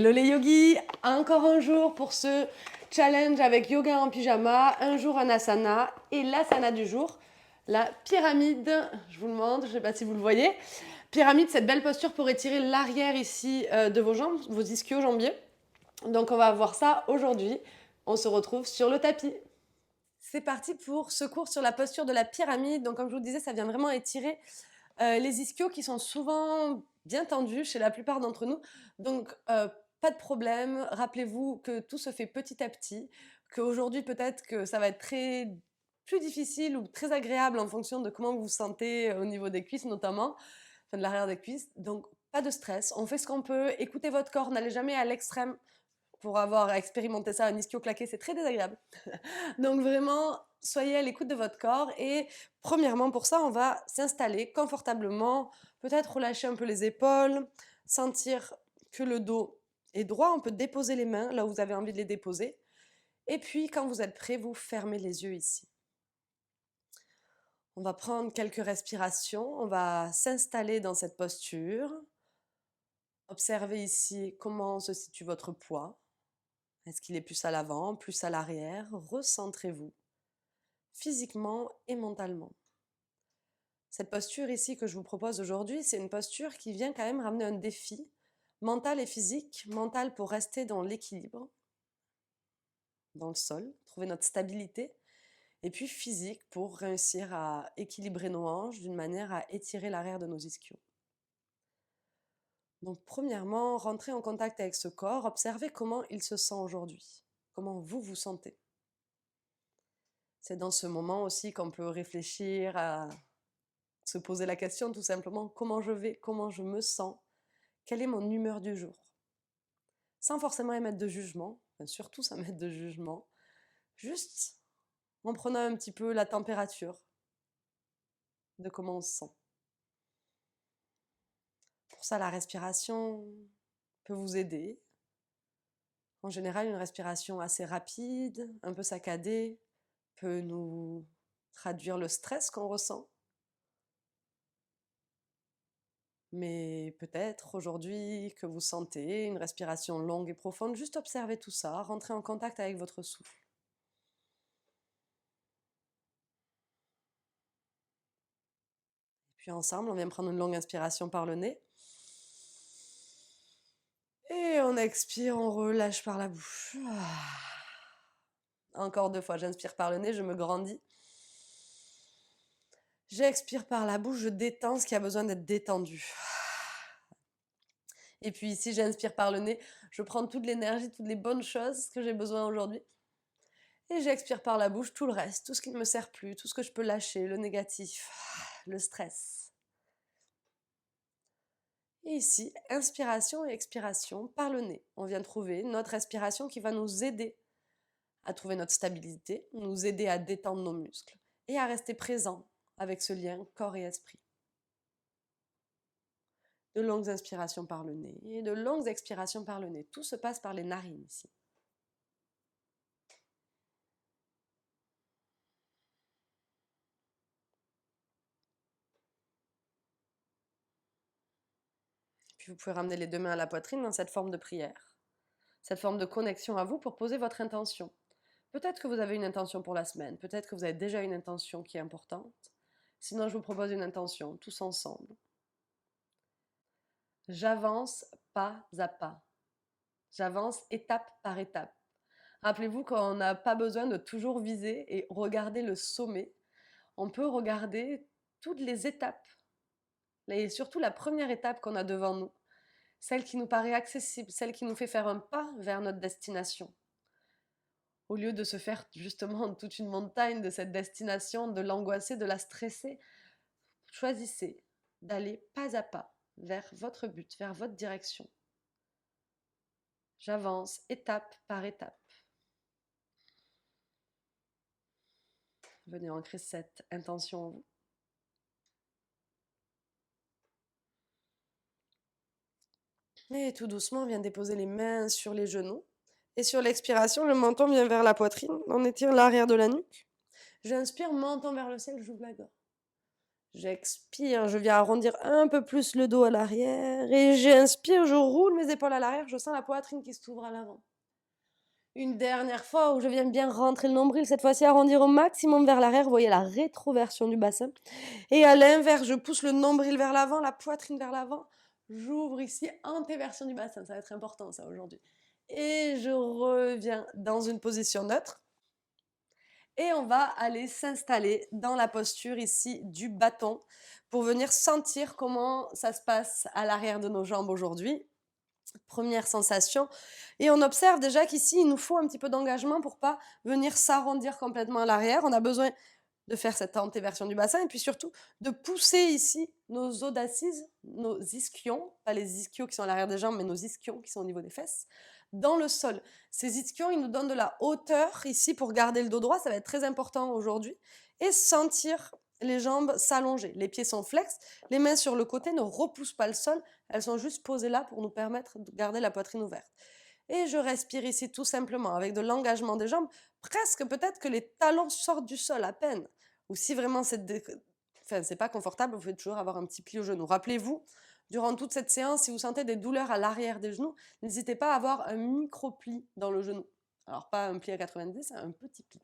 Hello les yogis, encore un jour pour ce challenge avec yoga en pyjama, un jour un asana et l'asana du jour, la pyramide, je vous le montre, je ne sais pas si vous le voyez. Pyramide, cette belle posture pour étirer l'arrière ici de vos jambes, vos ischio-jambiers. Donc on va voir ça aujourd'hui, on se retrouve sur le tapis. C'est parti pour ce cours sur la posture de la pyramide. Donc comme je vous le disais, ça vient vraiment étirer les ischios qui sont souvent bien tendus chez la plupart d'entre nous. Donc, pas de problème. Rappelez-vous que tout se fait petit à petit, qu'aujourd'hui peut-être que ça va être plus difficile ou très agréable en fonction de comment vous vous sentez au niveau des cuisses notamment, enfin de l'arrière des cuisses. Donc, pas de stress. On fait ce qu'on peut. Écoutez votre corps. N'allez jamais à l'extrême. Pour avoir expérimenté ça, un ischio claqué, c'est très désagréable. Donc vraiment, soyez à l'écoute de votre corps et premièrement pour ça, on va s'installer confortablement, peut-être relâcher un peu les épaules, sentir que le dos est droit, on peut déposer les mains là où vous avez envie de les déposer. Et puis quand vous êtes prêt, vous fermez les yeux ici. On va prendre quelques respirations, on va s'installer dans cette posture. Observez ici comment se situe votre poids. Est-ce qu'il est plus à l'avant, plus à l'arrière? Recentrez-vous physiquement et mentalement. Cette posture ici que je vous propose aujourd'hui, c'est une posture qui vient quand même ramener un défi mental et physique. Mental pour rester dans l'équilibre, dans le sol, trouver notre stabilité. Et puis physique pour réussir à équilibrer nos hanches d'une manière à étirer l'arrière de nos ischios. Donc premièrement, rentrez en contact avec ce corps, observez comment il se sent aujourd'hui, comment vous vous sentez. C'est dans ce moment aussi qu'on peut réfléchir à se poser la question tout simplement, comment je vais, comment je me sens, quelle est mon humeur du jour. Sans forcément émettre de jugement, enfin, surtout sans mettre de jugement, juste en prenant un petit peu la température de comment on se sent. Pour ça, la respiration peut vous aider. En général, une respiration assez rapide, un peu saccadée, peut nous traduire le stress qu'on ressent. Mais peut-être aujourd'hui que vous sentez une respiration longue et profonde, juste observez tout ça, rentrez en contact avec votre souffle. Puis ensemble, on vient prendre une longue inspiration par le nez. Et on expire, on relâche par la bouche. Encore 2 fois, j'inspire par le nez, je me grandis. J'expire par la bouche, je détends ce qui a besoin d'être détendu. Et puis ici, j'inspire par le nez, je prends toute l'énergie, toutes les bonnes choses que j'ai besoin aujourd'hui. Et j'expire par la bouche tout le reste, tout ce qui ne me sert plus, tout ce que je peux lâcher, le négatif, le stress. Et ici, inspiration et expiration par le nez. On vient trouver notre respiration qui va nous aider à trouver notre stabilité, nous aider à détendre nos muscles et à rester présent avec ce lien corps et esprit. De longues inspirations par le nez et de longues expirations par le nez. Tout se passe par les narines ici. Puis vous pouvez ramener les 2 mains à la poitrine dans cette forme de prière, cette forme de connexion à vous pour poser votre intention. Peut-être que vous avez une intention pour la semaine, peut-être que vous avez déjà une intention qui est importante. Sinon, je vous propose une intention, tous ensemble. J'avance pas à pas. J'avance étape par étape. Rappelez-vous qu'on n'a pas besoin de toujours viser et regarder le sommet. On peut regarder toutes les étapes, et surtout la première étape qu'on a devant nous, celle qui nous paraît accessible, celle qui nous fait faire un pas vers notre destination. Au lieu de se faire justement toute une montagne de cette destination, de l'angoisser, de la stresser, choisissez d'aller pas à pas vers votre but, vers votre direction. J'avance étape par étape. Venez ancrer cette intention en vous. Et tout doucement, on vient déposer les mains sur les genoux. Et sur l'expiration, le menton vient vers la poitrine. On étire l'arrière de la nuque. J'inspire, menton vers le ciel, j'ouvre la gorge. J'expire, je viens arrondir un peu plus le dos à l'arrière et j'inspire, je roule mes épaules à l'arrière, je sens la poitrine qui s'ouvre à l'avant. Une dernière fois où je viens bien rentrer le nombril, cette fois-ci arrondir au maximum vers l'arrière, vous voyez la rétroversion du bassin. Et à l'inverse, je pousse le nombril vers l'avant, la poitrine vers l'avant. J'ouvre ici, antéversion du bassin, ça va être important ça aujourd'hui. Et je reviens dans une position neutre. Et on va aller s'installer dans la posture ici du bâton pour venir sentir comment ça se passe à l'arrière de nos jambes aujourd'hui. Première sensation. Et on observe déjà qu'ici, il nous faut un petit peu d'engagement pour pas venir s'arrondir complètement à l'arrière. On a besoin de faire cette antéversion du bassin et puis surtout de pousser ici nos os d'assises, nos ischions, pas les ischios qui sont à l'arrière des jambes, mais nos ischions qui sont au niveau des fesses, dans le sol. Ces ischions, ils nous donnent de la hauteur ici pour garder le dos droit, ça va être très important aujourd'hui, et sentir les jambes s'allonger. Les pieds sont flex, les mains sur le côté ne repoussent pas le sol, elles sont juste posées là pour nous permettre de garder la poitrine ouverte. Et je respire ici tout simplement avec de l'engagement des jambes, presque peut-être que les talons sortent du sol à peine. Ou si vraiment c'est pas confortable, vous pouvez toujours avoir un petit pli au genou. Rappelez-vous, durant toute cette séance, si vous sentez des douleurs à l'arrière des genoux, n'hésitez pas à avoir un micro-pli dans le genou. Alors pas un pli à 90, un petit pli.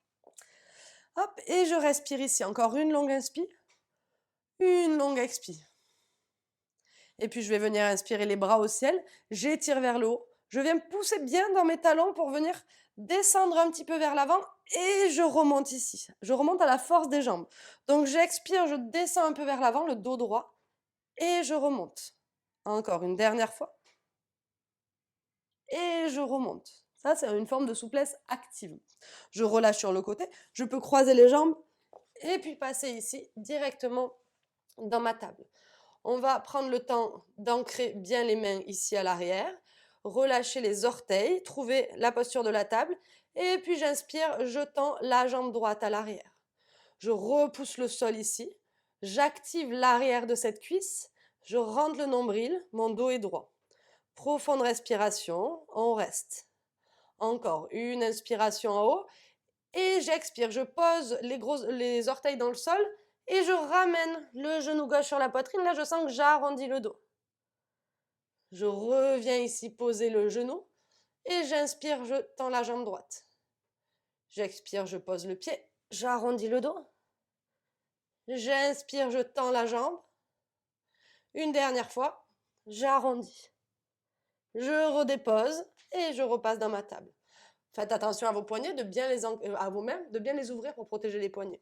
Hop, et je respire ici. Encore une longue inspire, une longue expire. Et puis je vais venir inspirer les bras au ciel, j'étire vers le haut, je viens pousser bien dans mes talons pour venir descendre un petit peu vers l'avant et je remonte ici. Je remonte à la force des jambes. Donc j'expire, je descends un peu vers l'avant, le dos droit, et je remonte. Encore une dernière fois. Et je remonte. Ça, c'est une forme de souplesse active. Je relâche sur le côté, je peux croiser les jambes et puis passer ici directement dans ma table. On va prendre le temps d'ancrer bien les mains ici à l'arrière, relâcher les orteils, trouver la posture de la table, et puis j'inspire, je tends la jambe droite à l'arrière. Je repousse le sol ici, j'active l'arrière de cette cuisse, je rentre le nombril, mon dos est droit. Profonde respiration, on reste. Encore une inspiration en haut, et j'expire, je pose les orteils dans le sol, et je ramène le genou gauche sur la poitrine. Là, je sens que j'arrondis le dos. Je reviens ici poser le genou et j'inspire, je tends la jambe droite. J'expire, je pose le pied, j'arrondis le dos. J'inspire, je tends la jambe. Une dernière fois, j'arrondis. Je redépose et je repasse dans ma table. Faites attention à vos poignets, à vos mains, de bien les ouvrir pour protéger les poignets.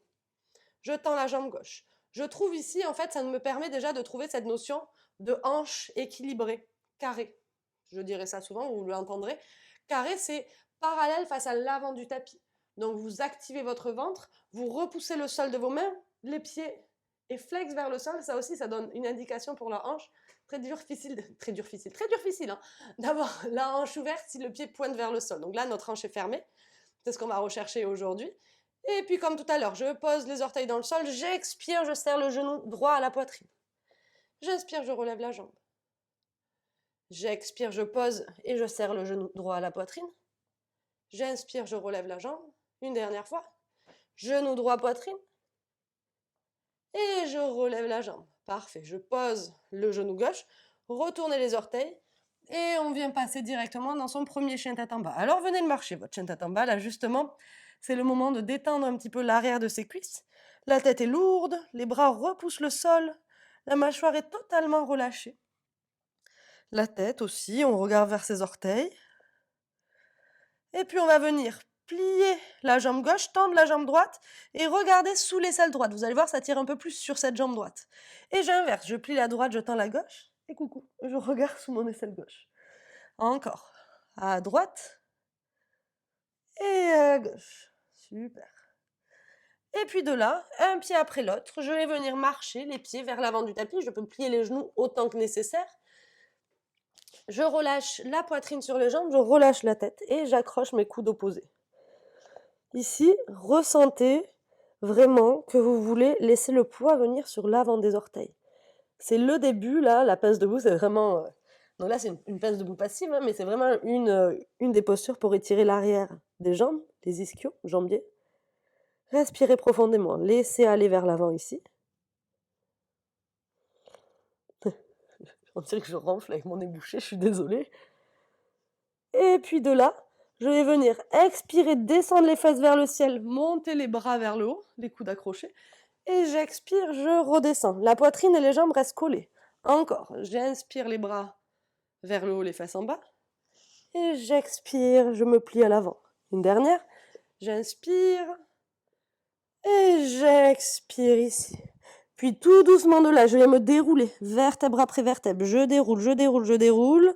Je tends la jambe gauche. Je trouve ici, en fait, ça me permet déjà de trouver cette notion de hanche équilibrée, carrée. Je dirais ça souvent, vous l'entendrez. Carré, c'est parallèle face à l'avant du tapis. Donc, vous activez votre ventre, vous repoussez le sol de vos mains, les pieds et flex vers le sol. Ça aussi, ça donne une indication pour la hanche. Très difficile, hein, d'avoir la hanche ouverte si le pied pointe vers le sol. Donc là, notre hanche est fermée. C'est ce qu'on va rechercher aujourd'hui. Et puis comme tout à l'heure, je pose les orteils dans le sol, j'expire, je serre le genou droit à la poitrine. J'inspire, je relève la jambe. J'expire, je pose et je serre le genou droit à la poitrine. J'inspire, je relève la jambe. Une dernière fois. Genou droit, poitrine. Et je relève la jambe. Parfait. Je pose le genou gauche, retournez les orteils et on vient passer directement dans son premier chien tête en bas. Alors venez le marcher, votre chien tête en bas. Là justement, c'est le moment de détendre un petit peu l'arrière de ses cuisses. La tête est lourde, les bras repoussent le sol, la mâchoire est totalement relâchée. La tête aussi, on regarde vers ses orteils. Et puis on va venir plier la jambe gauche, tendre la jambe droite et regarder sous l'aisselle droite. Vous allez voir, ça tire un peu plus sur cette jambe droite. Et j'inverse, je plie la droite, je tends la gauche et coucou, je regarde sous mon aisselle gauche. Encore, à droite et à gauche. Super. Et puis de là, un pied après l'autre, je vais venir marcher les pieds vers l'avant du tapis. Je peux plier les genoux autant que nécessaire. Je relâche la poitrine sur les jambes, je relâche la tête et j'accroche mes coudes opposés. Ici, ressentez vraiment que vous voulez laisser le poids venir sur l'avant des orteils. C'est le début, là, la pince debout, c'est vraiment... Donc là, c'est une pince debout passive, hein, mais c'est vraiment une des postures pour étirer l'arrière des jambes, les ischios, jambiers. Respirez profondément, laissez aller vers l'avant ici. On dirait que je ronfle avec mon nez bouché, je suis désolée. Et puis de là, je vais venir expirer, descendre les fesses vers le ciel, monter les bras vers le haut, les coudes accrochés. Et j'expire, je redescends. La poitrine et les jambes restent collées. Encore, j'inspire les bras vers le haut, les fesses en bas. Et j'expire, je me plie à l'avant. Une dernière, j'inspire et j'expire ici. Puis tout doucement de là, je vais me dérouler, vertèbre après vertèbre. Je déroule, je déroule, je déroule.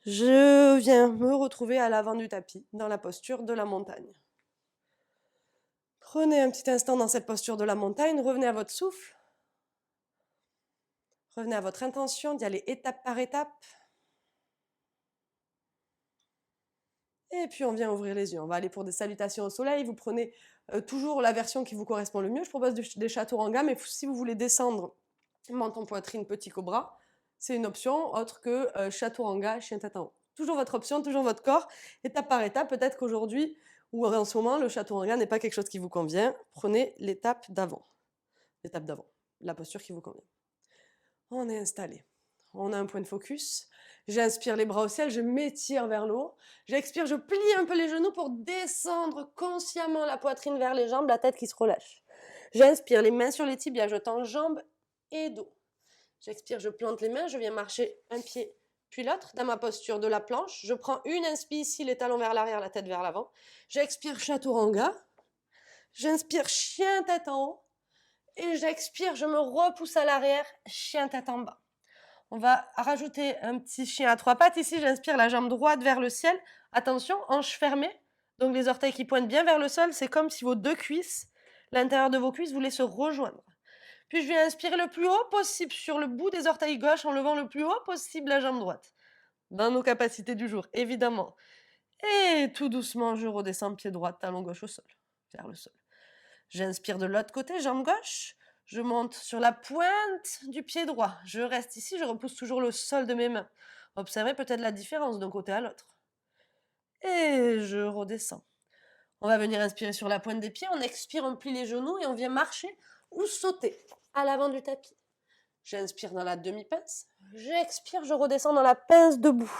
Je viens me retrouver à l'avant du tapis, dans la posture de la montagne. Prenez un petit instant dans cette posture de la montagne, revenez à votre souffle. Revenez à votre intention d'y aller étape par étape. Et puis on vient ouvrir les yeux. On va aller pour des salutations au soleil. Vous prenez toujours la version qui vous correspond le mieux. Je propose des chaturanga, mais si vous voulez descendre menton, poitrine, petit cobra, c'est une option autre que chaturanga, chien tête en haut. Toujours votre option, toujours votre corps, étape par étape. Peut-être qu'aujourd'hui ou en ce moment, le chaturanga n'est pas quelque chose qui vous convient. Prenez l'étape d'avant, la posture qui vous convient. On est installé. On a un point de focus. J'inspire les bras au ciel, je m'étire vers le haut. J'expire, je plie un peu les genoux pour descendre consciemment la poitrine vers les jambes, la tête qui se relâche. J'inspire, les mains sur les tibias, je tends jambes et dos. J'expire, je plante les mains, je viens marcher un pied puis l'autre dans ma posture de la planche. Je prends une inspire ici, les talons vers l'arrière, la tête vers l'avant. J'expire, chaturanga. J'inspire, chien tête en haut. Et j'expire, je me repousse à l'arrière, chien tête en bas. On va rajouter un petit chien à 3 pattes. Ici, j'inspire la jambe droite vers le ciel. Attention, hanches fermées. Donc les orteils qui pointent bien vers le sol. C'est comme si vos deux cuisses, l'intérieur de vos cuisses, voulaient se rejoindre. Puis je vais inspirer le plus haut possible sur le bout des orteils gauche en levant le plus haut possible la jambe droite. Dans nos capacités du jour, évidemment. Et tout doucement, je redescends pied droit, talon gauche au sol, vers le sol. J'inspire de l'autre côté, jambe gauche. Je monte sur la pointe du pied droit. Je reste ici, je repousse toujours le sol de mes mains. Observez peut-être la différence d'un côté à l'autre. Et je redescends. On va venir inspirer sur la pointe des pieds. On expire, on plie les genoux et on vient marcher ou sauter à l'avant du tapis. J'inspire dans la demi-pince. J'expire, je redescends dans la pince debout.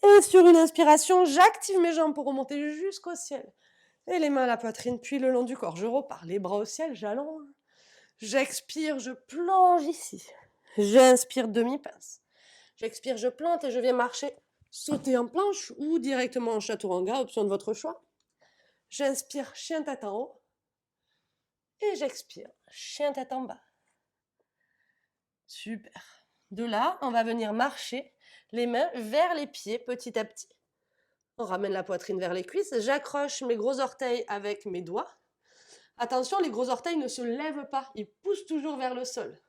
Et sur une inspiration, j'active mes jambes pour remonter jusqu'au ciel. Et les mains à la poitrine, puis le long du corps. Je repars, les bras au ciel, j'allonge. J'expire, je plonge ici. J'inspire, demi-pince. J'expire, je plante et je viens marcher, sauter en planche ou directement en chaturanga, option de votre choix. J'inspire, chien tête en haut. Et j'expire, chien tête en bas. Super. De là, on va venir marcher les mains vers les pieds petit à petit. On ramène la poitrine vers les cuisses. J'accroche mes gros orteils avec mes doigts. Attention, les gros orteils ne se lèvent pas. Ils poussent toujours vers le sol.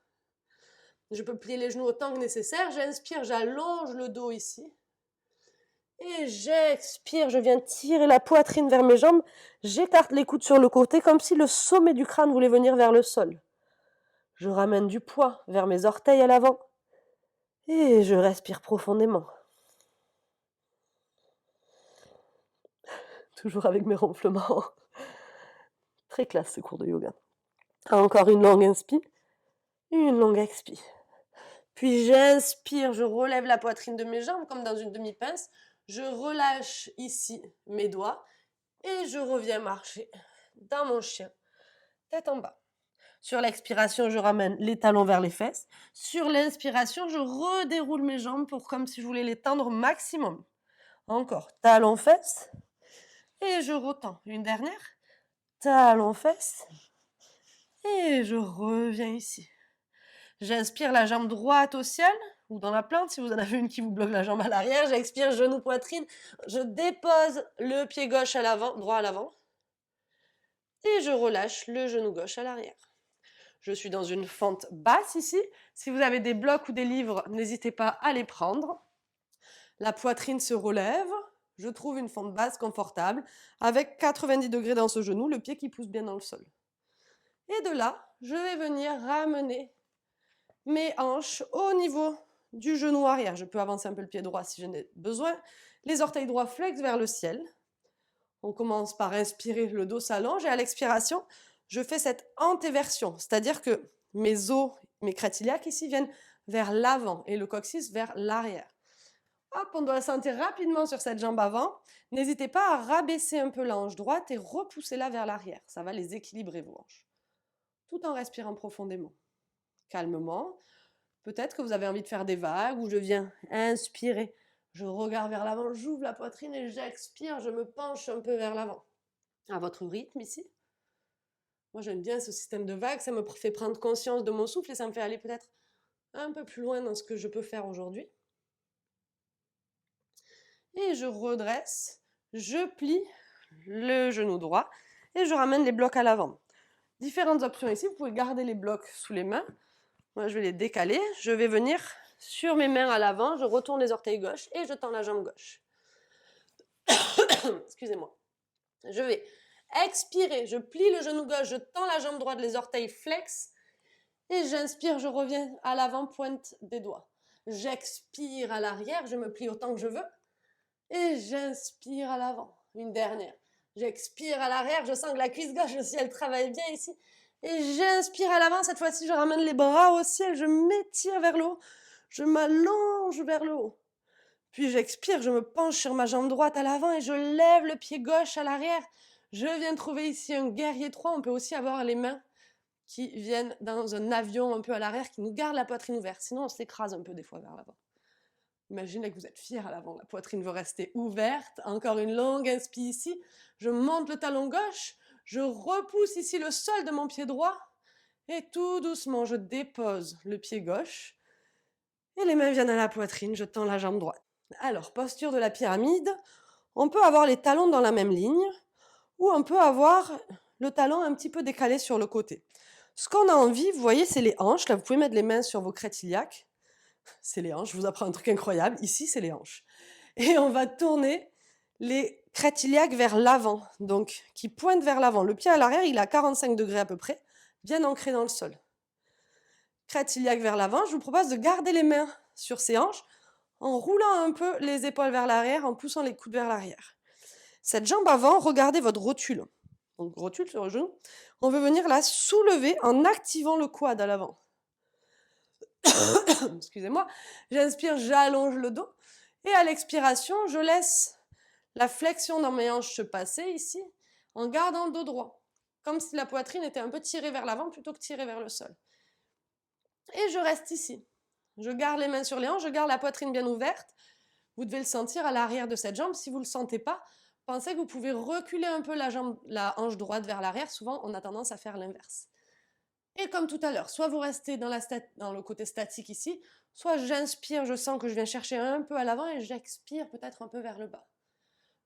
Je peux plier les genoux autant que nécessaire. J'inspire, j'allonge le dos ici. Et j'expire, je viens tirer la poitrine vers mes jambes. J'écarte les coudes sur le côté comme si le sommet du crâne voulait venir vers le sol. Je ramène du poids vers mes orteils à l'avant. Et je respire profondément. Toujours avec mes ronflements. Très classe ce cours de yoga. Encore une longue inspire, une longue expire. Puis j'inspire, je relève la poitrine de mes jambes comme dans une demi-pince. Je relâche ici mes doigts et je reviens marcher dans mon chien, tête en bas. Sur l'expiration, je ramène les talons vers les fesses. Sur l'inspiration, je redéroule mes jambes pour comme si je voulais les tendre au maximum. Encore, talons fesses. Et je retends. Une dernière. Talons fesses. Et je reviens ici. J'inspire la jambe droite au ciel ou dans la plante si vous en avez une qui vous bloque la jambe à l'arrière. J'expire genou poitrine. Je dépose le pied gauche à l'avant, droit à l'avant. Et je relâche le genou gauche à l'arrière. Je suis dans une fente basse ici. Si vous avez des blocs ou des livres, n'hésitez pas à les prendre. La poitrine se relève. Je trouve une fente basse confortable avec 90 degrés dans ce genou, le pied qui pousse bien dans le sol. Et de là, je vais venir ramener mes hanches au niveau du genou arrière. Je peux avancer un peu le pied droit si j'en ai besoin. Les orteils droits flexent vers le ciel. On commence par inspirer, le dos s'allonge et à l'expiration, je fais cette antéversion, c'est-à-dire que mes os, mes crêtes iliaques ici viennent vers l'avant et le coccyx vers l'arrière. Hop, on doit sentir rapidement sur cette jambe avant. N'hésitez pas à rabaisser un peu la hanche droite et repousser-la vers l'arrière. Ça va les équilibrer, vos hanches. Tout en respirant profondément. Calmement. Peut-être que vous avez envie de faire des vagues ou je viens inspirer. Je regarde vers l'avant, j'ouvre la poitrine et j'expire, je me penche un peu vers l'avant. À votre rythme ici. Moi, j'aime bien ce système de vagues, ça me fait prendre conscience de mon souffle et ça me fait aller peut-être un peu plus loin dans ce que je peux faire aujourd'hui. Et je redresse, je plie le genou droit et je ramène les blocs à l'avant. Différentes options ici, vous pouvez garder les blocs sous les mains. Moi, je vais les décaler. Je vais venir sur mes mains à l'avant, je retourne les orteils gauche et je tends la jambe gauche. Excusez-moi. Je vais expirer, je plie le genou gauche, je tends la jambe droite, les orteils flex. Et j'inspire, je reviens à l'avant, pointe des doigts. J'expire à l'arrière, je me plie autant que je veux. Et j'inspire à l'avant. Une dernière. J'expire à l'arrière, je sens que la cuisse gauche aussi, elle travaille bien ici. Et j'inspire à l'avant, cette fois-ci, je ramène les bras au ciel, je m'étire vers le haut. Je m'allonge vers le haut. Puis j'expire, je me penche sur ma jambe droite à l'avant et je lève le pied gauche à l'arrière. Je viens trouver ici un guerrier 3. On peut aussi avoir les mains qui viennent dans un avion un peu à l'arrière, qui nous garde la poitrine ouverte. Sinon, on s'écrase un peu des fois vers l'avant. Imaginez que vous êtes fier à l'avant, la poitrine veut rester ouverte. Encore une longue inspire ici. Je monte le talon gauche, je repousse ici le sol de mon pied droit et tout doucement, je dépose le pied gauche et les mains viennent à la poitrine, je tends la jambe droite. Alors, posture de la pyramide, on peut avoir les talons dans la même ligne ou on peut avoir le talon un petit peu décalé sur le côté. Ce qu'on a envie, vous voyez, c'est les hanches. Là, vous pouvez mettre les mains sur vos crêtes iliaques. C'est les hanches, je vous apprends un truc incroyable. Ici, c'est les hanches. Et on va tourner les crêtes iliaques vers l'avant, donc qui pointent vers l'avant. Le pied à l'arrière, il est à 45 degrés à peu près, bien ancré dans le sol. Crête iliaque vers l'avant, je vous propose de garder les mains sur ces hanches en roulant un peu les épaules vers l'arrière, en poussant les coudes vers l'arrière. Cette jambe avant, regardez votre rotule. Donc rotule sur le genou. On veut venir la soulever en activant le quad à l'avant. Excusez-moi. J'inspire, j'allonge le dos. Et à l'expiration, je laisse la flexion dans mes hanches se passer ici, en gardant le dos droit. Comme si la poitrine était un peu tirée vers l'avant plutôt que tirée vers le sol. Et je reste ici. Je garde les mains sur les hanches, je garde la poitrine bien ouverte. Vous devez le sentir à l'arrière de cette jambe. Si vous ne le sentez pas, pensez que vous pouvez reculer un peu la hanche droite vers l'arrière. Souvent, on a tendance à faire l'inverse. Et comme tout à l'heure, soit vous restez dans le côté statique ici, soit j'inspire, je sens que je viens chercher un peu à l'avant et j'expire peut-être un peu vers le bas.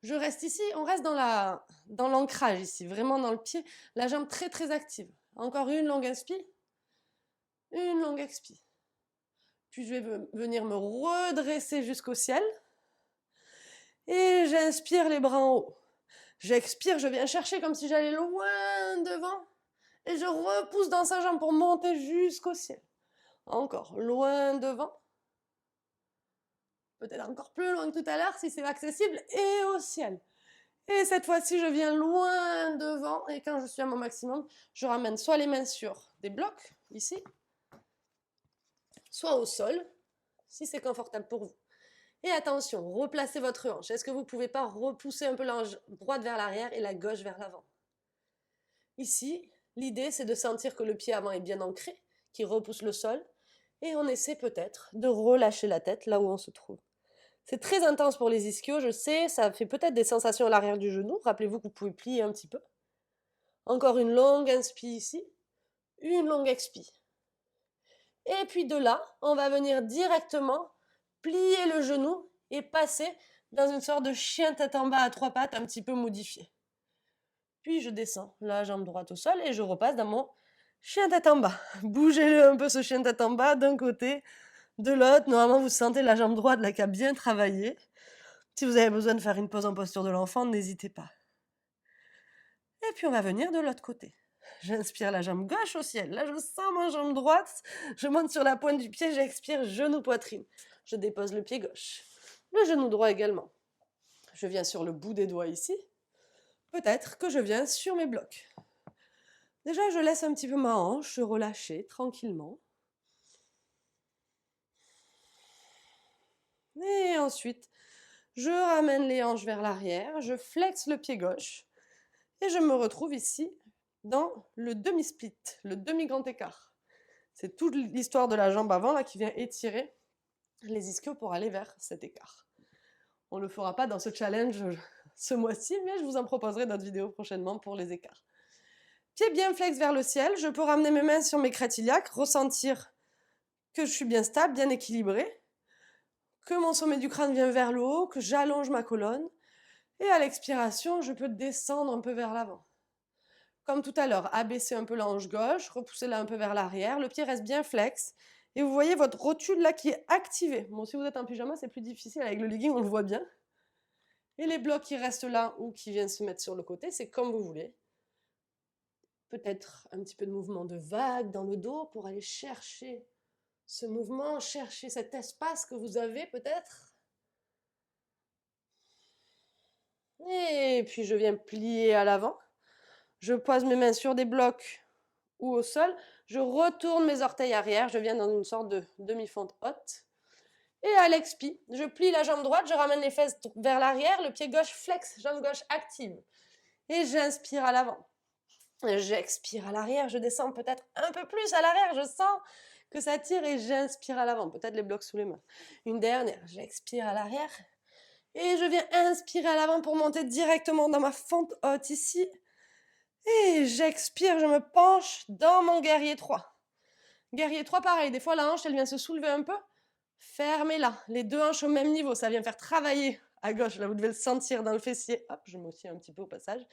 Je reste ici, on reste dans l'ancrage ici, vraiment dans le pied, la jambe très très active. Encore une longue inspire, une longue expire. Puis je vais venir me redresser jusqu'au ciel. Et j'inspire les bras en haut. J'expire, je viens chercher comme si j'allais loin devant. Et je repousse dans sa jambe pour monter jusqu'au ciel. Encore loin devant. Peut-être encore plus loin que tout à l'heure si c'est accessible. Et au ciel. Et cette fois-ci, je viens loin devant. Et quand je suis à mon maximum, je ramène soit les mains sur des blocs, ici, soit au sol, si c'est confortable pour vous. Et attention, replacez votre hanche. Est-ce que vous ne pouvez pas repousser un peu la hanche droite vers l'arrière et la gauche vers l'avant? Ici, l'idée, c'est de sentir que le pied avant est bien ancré, qu'il repousse le sol, et on essaie peut-être de relâcher la tête là où on se trouve. C'est très intense pour les ischios, je sais, ça fait peut-être des sensations à l'arrière du genou. Rappelez-vous que vous pouvez plier un petit peu. Encore une longue inspire ici, une longue expire. Et puis de là, on va venir directement plier le genou et passer dans une sorte de chien tête en bas à trois pattes un petit peu modifié. Puis je descends la jambe droite au sol et je repasse dans mon chien tête en bas. Bougez-le un peu ce chien tête en bas d'un côté, de l'autre. Normalement, vous sentez la jambe droite là qui a bien travaillé. Si vous avez besoin de faire une pause en posture de l'enfant, n'hésitez pas. Et puis on va venir de l'autre côté. J'inspire la jambe gauche au ciel. Là, je sens ma jambe droite. Je monte sur la pointe du pied. J'expire, genou, poitrine. Je dépose le pied gauche. Le genou droit également. Je viens sur le bout des doigts ici. Peut-être que je viens sur mes blocs. Déjà, je laisse un petit peu ma hanche se relâcher tranquillement. ensuite, je ramène les hanches vers l'arrière, je flexe le pied gauche et je me retrouve ici dans le demi-split, le demi-grand écart. C'est toute l'histoire de la jambe avant là qui vient étirer les ischios pour aller vers cet écart. On ne le fera pas dans ce challenge ce mois-ci, mais je vous en proposerai d'autres vidéos prochainement pour les écarts. Pied bien flex vers le ciel, je peux ramener mes mains sur mes crêtes iliaques, ressentir que je suis bien stable, bien équilibrée, que mon sommet du crâne vient vers le haut, que j'allonge ma colonne, et à l'expiration, je peux descendre un peu vers l'avant. Comme tout à l'heure, abaisser un peu la hanche gauche, repousser-la un peu vers l'arrière, le pied reste bien flex, et vous voyez votre rotule là qui est activée. Bon, si vous êtes en pyjama, c'est plus difficile, avec le legging, on le voit bien. Et les blocs qui restent là ou qui viennent se mettre sur le côté, c'est comme vous voulez. Peut-être un petit peu de mouvement de vague dans le dos pour aller chercher ce mouvement, chercher cet espace que vous avez peut-être. Et puis je viens plier à l'avant. Je pose mes mains sur des blocs ou au sol. Je retourne mes orteils arrière. Je viens dans une sorte de demi-fente haute. Et à l'expi, je plie la jambe droite, je ramène les fesses vers l'arrière, le pied gauche flex, jambe gauche active. Et j'inspire à l'avant. J'expire à l'arrière, je descends peut-être un peu plus à l'arrière, je sens que ça tire et j'inspire à l'avant, peut-être les blocs sous les mains. Une dernière, j'expire à l'arrière et je viens inspirer à l'avant pour monter directement dans ma fente haute ici. Et j'expire, je me penche dans mon guerrier 3. Guerrier 3, pareil, des fois la hanche elle vient se soulever un peu. Fermez-la, les deux hanches au même niveau, ça vient faire travailler à gauche, là vous devez le sentir dans le fessier. Hop, je me tiens un petit peu au passage.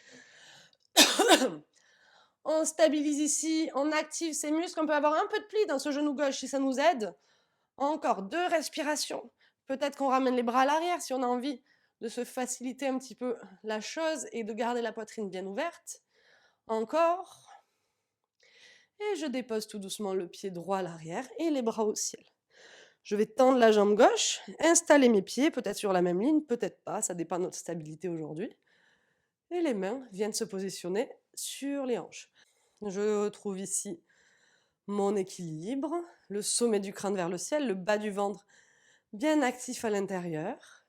On stabilise ici, on active ses muscles, on peut avoir un peu de pli dans ce genou gauche si ça nous aide. Encore 2 respirations. Peut-être qu'on ramène les bras à l'arrière si on a envie de se faciliter un petit peu la chose et de garder la poitrine bien ouverte. Encore. Et je dépose tout doucement le pied droit à l'arrière et les bras au ciel. Je vais tendre la jambe gauche, installer mes pieds, peut-être sur la même ligne, peut-être pas, ça dépend de notre stabilité aujourd'hui. Et les mains viennent se positionner sur les hanches. Je trouve ici mon équilibre, le sommet du crâne vers le ciel, le bas du ventre bien actif à l'intérieur.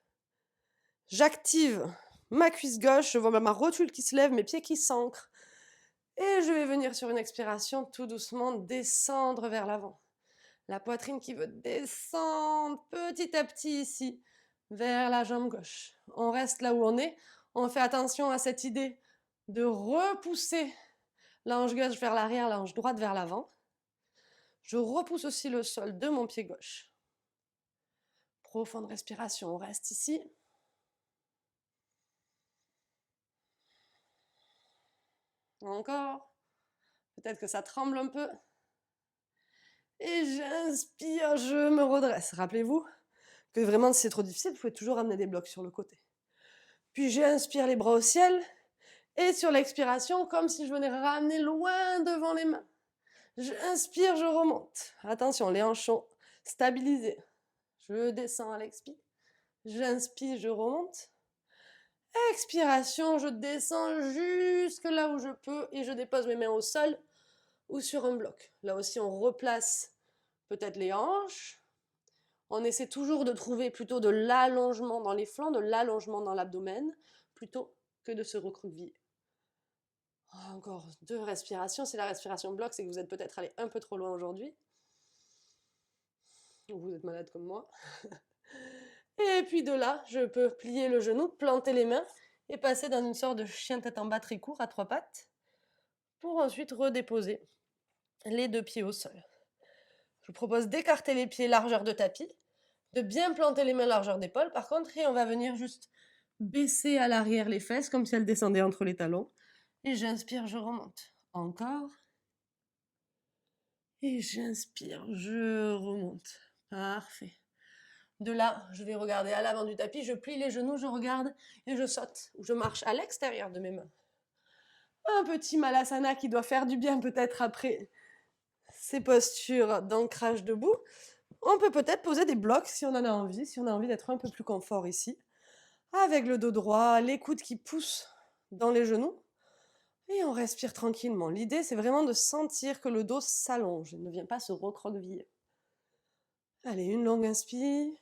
J'active ma cuisse gauche, je vois ma rotule qui se lève, mes pieds qui s'ancrent. Et je vais venir sur une expiration tout doucement descendre vers l'avant. La poitrine qui veut descendre petit à petit ici vers la jambe gauche. On reste là où on est. On fait attention à cette idée de repousser la hanche gauche vers l'arrière, la hanche droite vers l'avant. Je repousse aussi le sol de mon pied gauche. Profonde respiration, on reste ici. Encore. Peut-être que ça tremble un peu. Et j'inspire, je me redresse. Rappelez-vous que vraiment, si c'est trop difficile, vous pouvez toujours amener des blocs sur le côté. Puis j'inspire les bras au ciel. Et sur l'expiration, comme si je venais ramener loin devant les mains. J'inspire, je remonte. Attention, les hanches sont stabilisées. Je descends à l'expi. J'inspire, je remonte. Expiration, je descends jusque là où je peux et je dépose mes mains au sol ou sur un bloc. Là aussi, on replace peut-être les hanches. On essaie toujours de trouver plutôt de l'allongement dans les flancs, de l'allongement dans l'abdomen, plutôt que de se recroqueviller. Encore 2 respirations. Si la respiration bloque, c'est que vous êtes peut-être allé un peu trop loin aujourd'hui. Ou vous êtes malade comme moi. Et puis de là, je peux plier le genou, planter les mains et passer dans une sorte de chien tête en bas très court à 3 pattes pour ensuite redéposer les 2 pieds au sol. Je vous propose d'écarter les pieds largeur de tapis, de bien planter les mains largeur d'épaule par contre, et on va venir juste baisser à l'arrière les fesses comme si elles descendaient entre les talons. Et j'inspire, je remonte. Encore. Et j'inspire, je remonte. Parfait. De là, je vais regarder à l'avant du tapis, je plie les genoux, je regarde et je saute. Ou je marche à l'extérieur de mes mains. Un petit malasana qui doit faire du bien peut-être après ces postures d'ancrage debout. On peut peut-être poser des blocs si on en a envie, si on a envie d'être un peu plus confort ici. Avec le dos droit, les coudes qui poussent dans les genoux. Et on respire tranquillement. L'idée, c'est vraiment de sentir que le dos s'allonge et ne vient pas se recroqueviller. Allez, une longue inspire.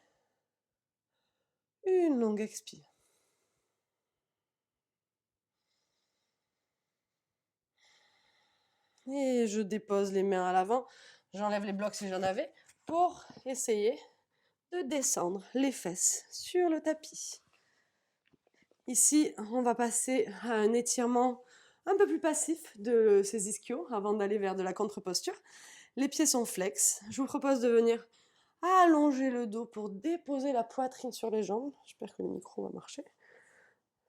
Une longue expire. Et je dépose les mains à l'avant. J'enlève les blocs si j'en avais pour essayer de descendre les fesses sur le tapis. Ici, on va passer à un étirement un peu plus passif de ces ischios avant d'aller vers de la contre-posture. Les pieds sont flex. Je vous propose de venir allonger le dos pour déposer la poitrine sur les jambes. J'espère que le micro va marcher.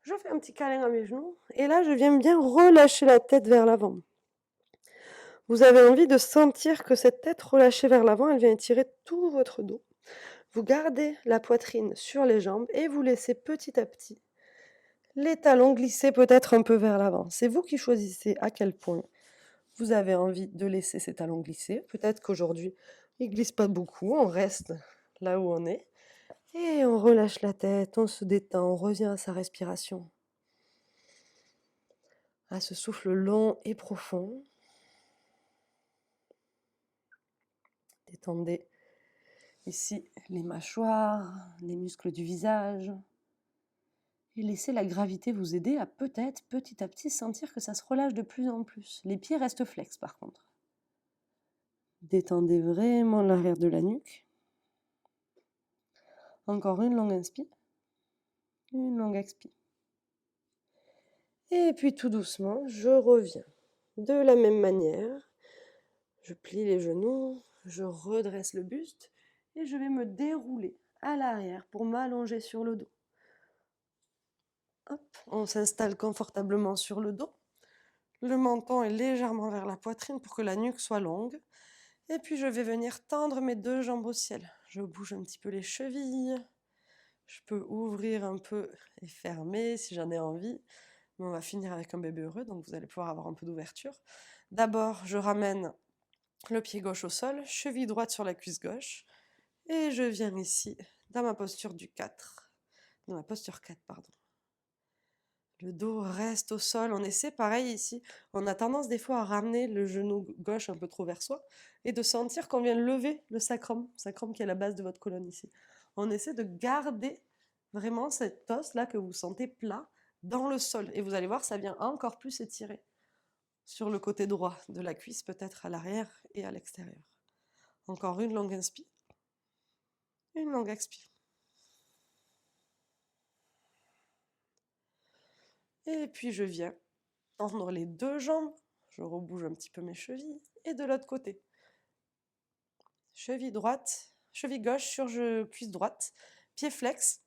Je fais un petit câlin à mes genoux et là, je viens bien relâcher la tête vers l'avant. Vous avez envie de sentir que cette tête relâchée vers l'avant, elle vient étirer tout votre dos. Vous gardez la poitrine sur les jambes et vous laissez petit à petit les talons glisser peut-être un peu vers l'avant. C'est vous qui choisissez à quel point vous avez envie de laisser ces talons glisser. Peut-être qu'aujourd'hui, ils ne glissent pas beaucoup, on reste là où on est. Et on relâche la tête, on se détend, on revient à sa respiration. À ce souffle long et profond. Détendez ici les mâchoires, les muscles du visage. Et laissez la gravité vous aider à peut-être petit à petit sentir que ça se relâche de plus en plus. Les pieds restent flex par contre. Détendez vraiment l'arrière de la nuque. Encore une longue inspire. Une longue expire. Et puis tout doucement, je reviens. De la même manière, je plie les genoux, je redresse le buste et je vais me dérouler à l'arrière pour m'allonger sur le dos. Hop, on s'installe confortablement sur le dos. Le menton est légèrement vers la poitrine pour que la nuque soit longue. Et puis je vais venir tendre mes deux jambes au ciel. Je bouge un petit peu les chevilles. Je peux ouvrir un peu et fermer si j'en ai envie. Mais on va finir avec un bébé heureux, donc vous allez pouvoir avoir un peu d'ouverture. D'abord, je ramène le pied gauche au sol, cheville droite sur la cuisse gauche. Et je viens ici, dans ma posture du 4. Dans ma posture 4, pardon. Le dos reste au sol. On essaie pareil ici. On a tendance des fois à ramener le genou gauche un peu trop vers soi et de sentir qu'on vient lever le sacrum qui est la base de votre colonne ici. On essaie de garder vraiment cet os-là que vous sentez plat dans le sol. Et vous allez voir, ça vient encore plus étirer sur le côté droit de la cuisse, peut-être à l'arrière et à l'extérieur. Encore une longue inspire. Une longue expire. Et puis je viens tendre les deux jambes. Je rebouge un petit peu mes chevilles. Et de l'autre côté. Cheville droite, cheville gauche sur cuisse droite. Pied flex.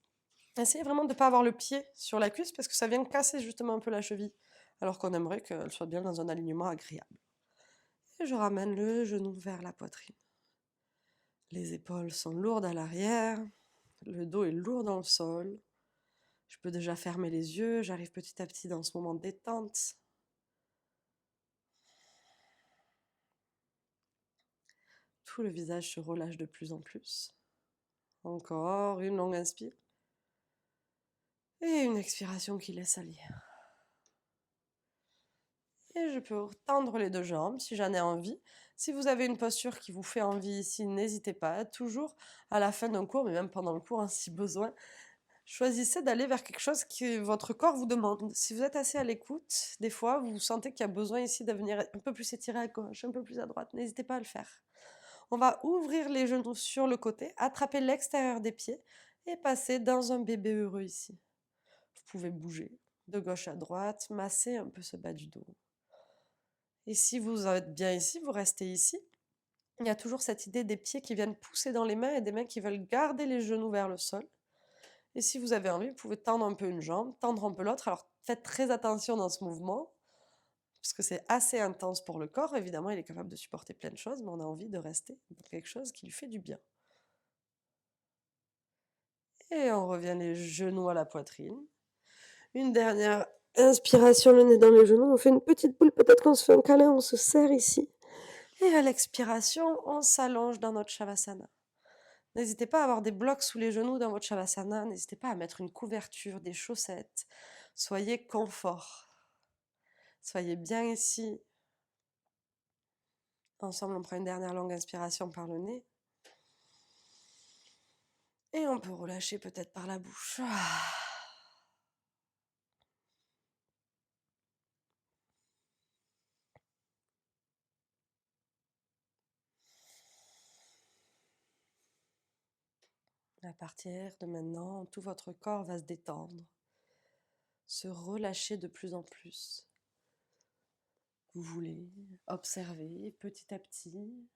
Essayez vraiment de ne pas avoir le pied sur la cuisse parce que ça vient casser justement un peu la cheville. Alors qu'on aimerait qu'elle soit bien dans un alignement agréable. Et je ramène le genou vers la poitrine. Les épaules sont lourdes à l'arrière. Le dos est lourd dans le sol. Je peux déjà fermer les yeux. J'arrive petit à petit dans ce moment de détente. Tout le visage se relâche de plus en plus. Encore une longue inspire. Et une expiration qui laisse aller. Et je peux tendre les deux jambes si j'en ai envie. Si vous avez une posture qui vous fait envie ici, n'hésitez pas. Toujours à la fin d'un cours, mais même pendant le cours hein, si besoin, choisissez d'aller vers quelque chose que votre corps vous demande. Si vous êtes assez à l'écoute, des fois, vous sentez qu'il y a besoin ici de venir un peu plus étirer à gauche, un peu plus à droite. N'hésitez pas à le faire. On va ouvrir les genoux sur le côté, attraper l'extérieur des pieds et passer dans un bébé heureux ici. Vous pouvez bouger de gauche à droite, masser un peu ce bas du dos. Et si vous êtes bien ici, vous restez ici. Il y a toujours cette idée des pieds qui viennent pousser dans les mains et des mains qui veulent garder les genoux vers le sol. Et si vous avez envie, vous pouvez tendre un peu une jambe, tendre un peu l'autre. Alors faites très attention dans ce mouvement, parce que c'est assez intense pour le corps. Évidemment, il est capable de supporter plein de choses, mais on a envie de rester dans quelque chose qui lui fait du bien. Et on revient les genoux à la poitrine. Une dernière inspiration, le nez dans les genoux. On fait une petite boule, peut-être qu'on se fait un câlin, on se serre ici. Et à l'expiration, on s'allonge dans notre Shavasana. N'hésitez pas à avoir des blocs sous les genoux dans votre Shavasana. N'hésitez pas à mettre une couverture, des chaussettes. Soyez confort. Soyez bien ici. Ensemble, on prend une dernière longue inspiration par le nez. Et on On peut relâcher peut-être par la bouche. À partir de maintenant, tout votre corps va se détendre, se relâcher de plus en plus. Vous voulez observer petit à petit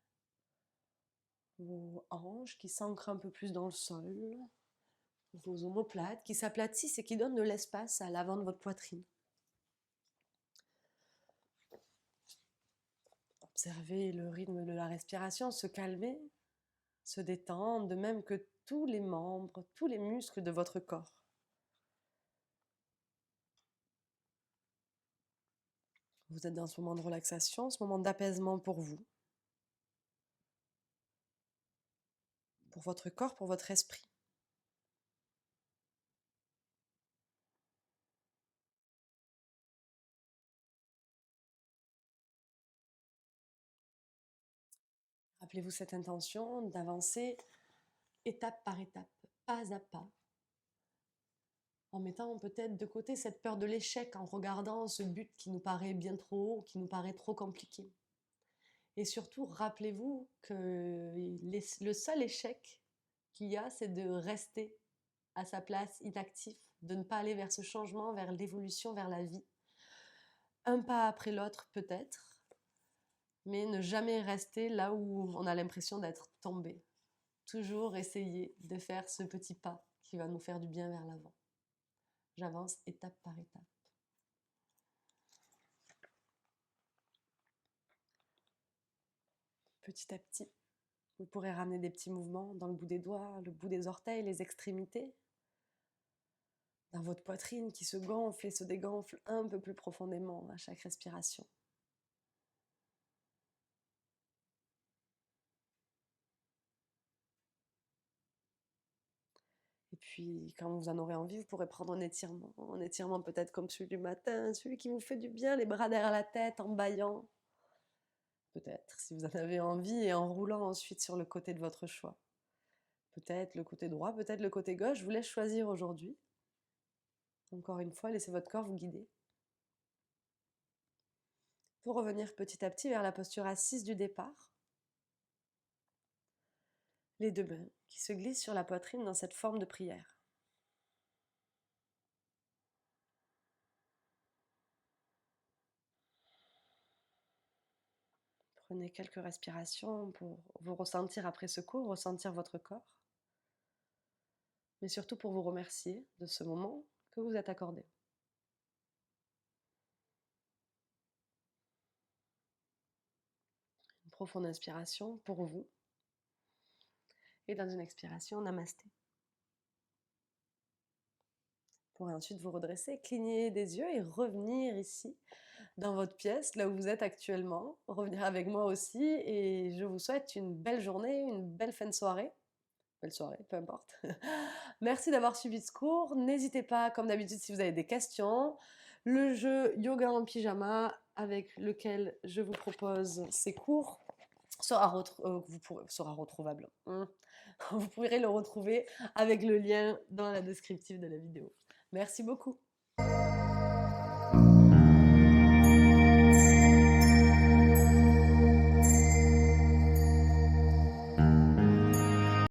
vos hanches qui s'ancrent un peu plus dans le sol, vos omoplates qui s'aplatissent et qui donnent de l'espace à l'avant de votre poitrine. Observez le rythme de la respiration, se calmer, se détendre, de même que tous les membres, tous les muscles de votre corps. Vous êtes dans ce moment de relaxation, ce moment d'apaisement pour vous, pour votre corps, pour votre esprit. Rappelez-vous cette intention d'avancer étape par étape, pas à pas, en mettant peut-être de côté cette peur de l'échec, en regardant ce but qui nous paraît bien trop haut, qui nous paraît trop compliqué. Et surtout, rappelez-vous que le seul échec qu'il y a, c'est de rester à sa place inactif, de ne pas aller vers ce changement, vers l'évolution, vers la vie. Un pas après l'autre peut-être, mais ne jamais rester là où on a l'impression d'être tombé. Toujours essayer de faire ce petit pas qui va nous faire du bien vers l'avant. J'avance étape par étape. Petit à petit, vous pourrez ramener des petits mouvements dans le bout des doigts, le bout des orteils, les extrémités, dans votre poitrine qui se gonfle et se dégonfle un peu plus profondément à chaque respiration. Et puis, quand vous en aurez envie, vous pourrez prendre un étirement peut-être comme celui du matin, celui qui vous fait du bien, les bras derrière la tête, en bâillant. Peut-être, si vous en avez envie, et en roulant ensuite sur le côté de votre choix. Peut-être le côté droit, peut-être le côté gauche, je vous laisse choisir aujourd'hui. Encore une fois, laissez votre corps vous guider. Pour revenir petit à petit vers la posture assise du départ. Les deux mains qui se glissent sur la poitrine dans cette forme de prière. Prenez quelques respirations pour vous ressentir après ce cours, ressentir votre corps. Mais surtout pour vous remercier de ce moment que vous êtes accordé. Une profonde inspiration pour vous. Et dans une expiration, namasté. Vous pourrez ensuite vous redresser, cligner des yeux et revenir ici, dans votre pièce, là où vous êtes actuellement. Revenir avec moi aussi et je vous souhaite une belle journée, une belle fin de soirée. Belle soirée, peu importe. Merci d'avoir suivi ce cours. N'hésitez pas, comme d'habitude, si vous avez des questions. Le jeu Yoga en pyjama, avec lequel je vous propose ces cours, sera retrouvable. Vous pourrez le retrouver avec le lien dans la descriptive de la vidéo. Merci beaucoup.